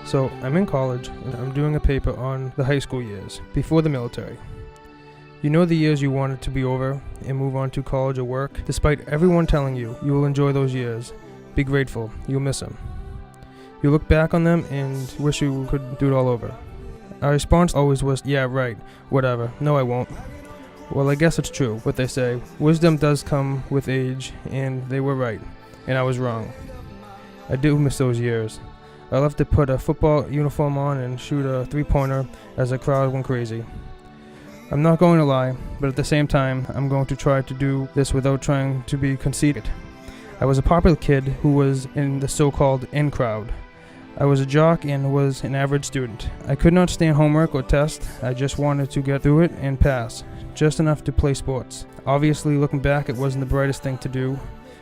So I'm in college and I'm doing a paper on the high school years before the military. You know the years you wanted to be over and move on to college or work, despite everyone telling you will enjoy those years. Be grateful, you'll miss them. You look back on them and wish you could do it all over. Our response always was, yeah, right, whatever, no I won't. Well, I guess it's true, what they say. Wisdom does come with age, and they were right, and I was wrong. I do miss those years. I love to put a football uniform on and shoot a three-pointer as the crowd went crazy. I'm not going to lie, but at the same time, I'm going to try to do this without trying to be conceited. I was a popular kid who was in the so-called in crowd. I was a jock and was an average student. I could not stand homework or test. I just wanted to get through it and pass, just enough to play sports. Obviously, looking back, it wasn't the brightest thing to do.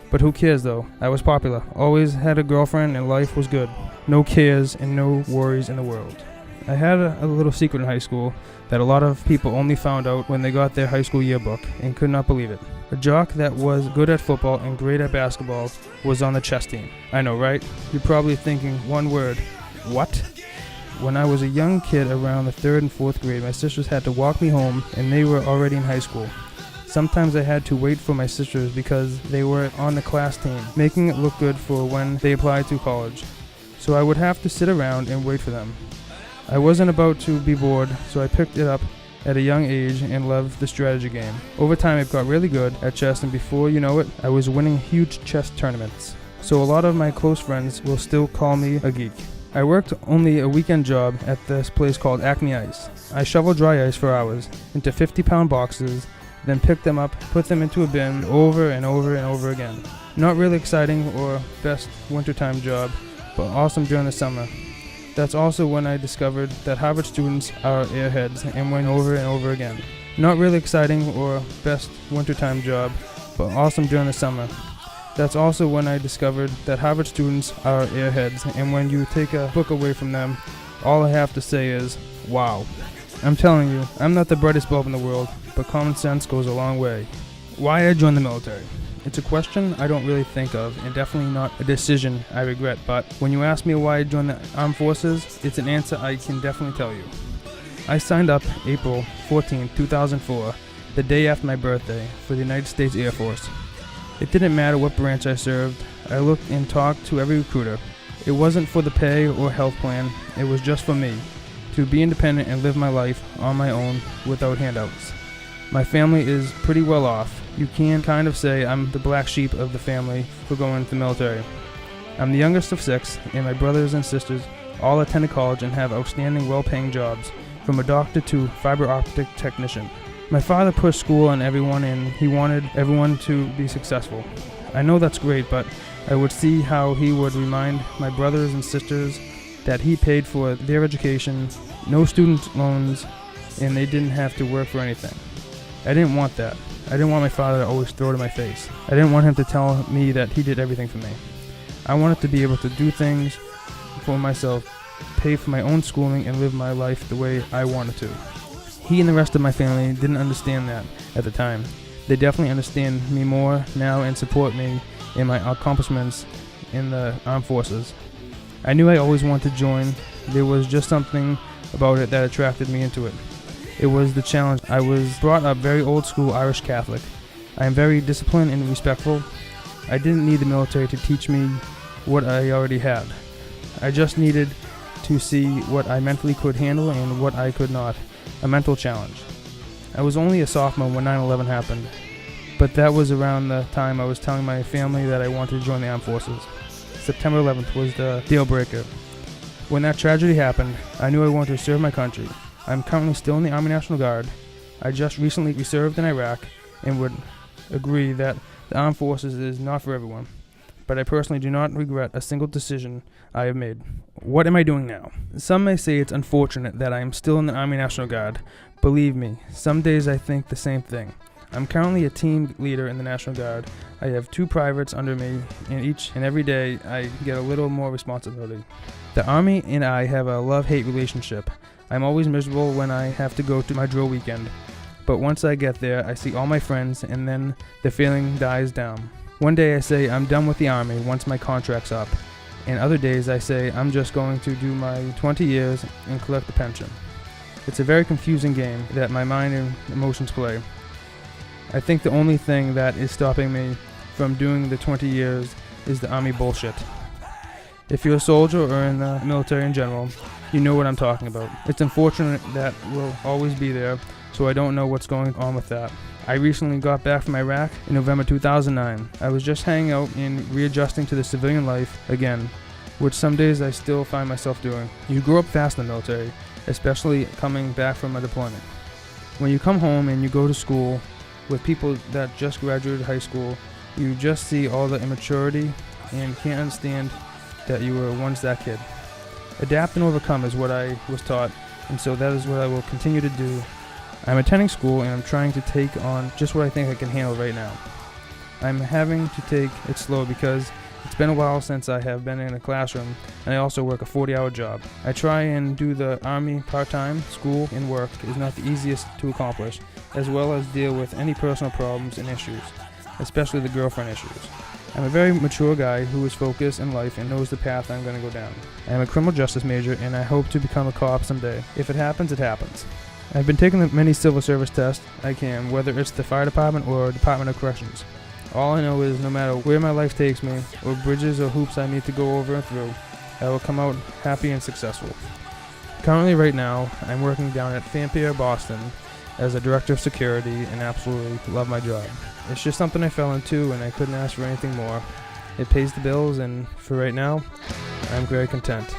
But who cares though? I was popular, always had a girlfriend, and life was good. No cares and no worries in the world. I had a little secret in high school that a lot of people only found out when they got their high school yearbook and could not believe it. A jock that was good at football and great at basketball was on the chess team. I know, right? You're probably thinking one word, what? When I was a young kid around the 3rd and 4th grade, my sisters had to walk me home and they were already in high school. Sometimes I had to wait for my sisters because they were on the class team, making it look good for when they applied to college. So I would have to sit around and wait for them. I wasn't about to be bored, so I picked it up at a young age and loved the strategy game. Over time, I got really good at chess, and before you know it, I was winning huge chess tournaments. So a lot of my close friends will still call me a geek. I worked only a weekend job at this place called Acme Ice. I shoveled dry ice for hours into 50-pound boxes, then picked them up, put them into a bin over and over and over again. Not really exciting or best wintertime job, but awesome during the summer. That's also when I discovered that Harvard students are airheads and went over and over again. Not really exciting or best wintertime job, but awesome during the summer. That's also when I discovered that Harvard students are airheads, and when you take a book away from them, all I have to say is, wow. I'm telling you, I'm not the brightest bulb in the world, but common sense goes a long way. Why I joined the military? It's a question I don't really think of, and definitely not a decision I regret, but when you ask me why I joined the armed forces, it's an answer I can definitely tell you. I signed up April 14, 2004, the day after my birthday, for the United States Air Force. It didn't matter what branch I served. I looked and talked to every recruiter. It wasn't for the pay or health plan, it was just for me, to be independent and live my life on my own without handouts. My family is pretty well off. You can kind of say I'm the black sheep of the family for going to the military. I'm the youngest of 6, and my brothers and sisters all attended college and have outstanding, well-paying jobs, from a doctor to fiber optic technician. My father pushed school on everyone, and he wanted everyone to be successful. I know that's great, but I would see how he would remind my brothers and sisters that he paid for their education, no student loans, and they didn't have to work for anything. I didn't want that. I didn't want my father to always throw it in my face. I didn't want him to tell me that he did everything for me. I wanted to be able to do things for myself, pay for my own schooling, and live my life the way I wanted to. He and the rest of my family didn't understand that at the time. They definitely understand me more now and support me in my accomplishments in the armed forces. I knew I always wanted to join. There was just something about it that attracted me into it. It was the challenge. I was brought up very old school Irish Catholic. I am very disciplined and respectful. I didn't need the military to teach me what I already had. I just needed to see what I mentally could handle and what I could not. A mental challenge. I was only a sophomore when 9/11 happened, but that was around the time I was telling my family that I wanted to join the armed forces. September 11th was the deal breaker. When that tragedy happened, I knew I wanted to serve my country. I'm currently still in the Army National Guard. I just recently served in Iraq and would agree that the armed forces is not for everyone. But I personally do not regret a single decision I have made. What am I doing now? Some may say it's unfortunate that I am still in the Army National Guard. Believe me, some days I think the same thing. I'm currently a team leader in the National Guard. I have 2 privates under me, and each and every day I get a little more responsibility. The Army and I have a love-hate relationship. I'm always miserable when I have to go to my drill weekend. But once I get there, I see all my friends, and then the feeling dies down. One day I say I'm done with the Army once my contract's up, and other days I say I'm just going to do my 20 years and collect the pension. It's a very confusing game that my mind and emotions play. I think the only thing that is stopping me from doing the 20 years is the Army bullshit. If you're a soldier or in the military in general, you know what I'm talking about. It's unfortunate that will always be there, so I don't know what's going on with that. I recently got back from Iraq in November 2009. I was just hanging out and readjusting to the civilian life again, which some days I still find myself doing. You grow up fast in the military, especially coming back from a deployment. When you come home and you go to school with people that just graduated high school, you just see all the immaturity and can't understand that you were once that kid. Adapt and overcome is what I was taught, and so that is what I will continue to do. I'm attending school and I'm trying to take on just what I think I can handle right now. I'm having to take it slow because it's been a while since I have been in a classroom, and I also work a 40-hour job. I try and do the Army part-time. School and work is not the easiest to accomplish, as well as deal with any personal problems and issues, especially the girlfriend issues. I'm a very mature guy who is focused in life and knows the path I'm going to go down. I am a criminal justice major and I hope to become a cop someday. If it happens, it happens. I've been taking the many civil service tests I can, whether it's the fire department or Department of Corrections. All I know is no matter where my life takes me, or bridges or hoops I need to go over and through, I will come out happy and successful. Currently right now, I'm working down at Fampier, Boston as a director of security and absolutely love my job. It's just something I fell into and I couldn't ask for anything more. It pays the bills and for right now, I'm very content.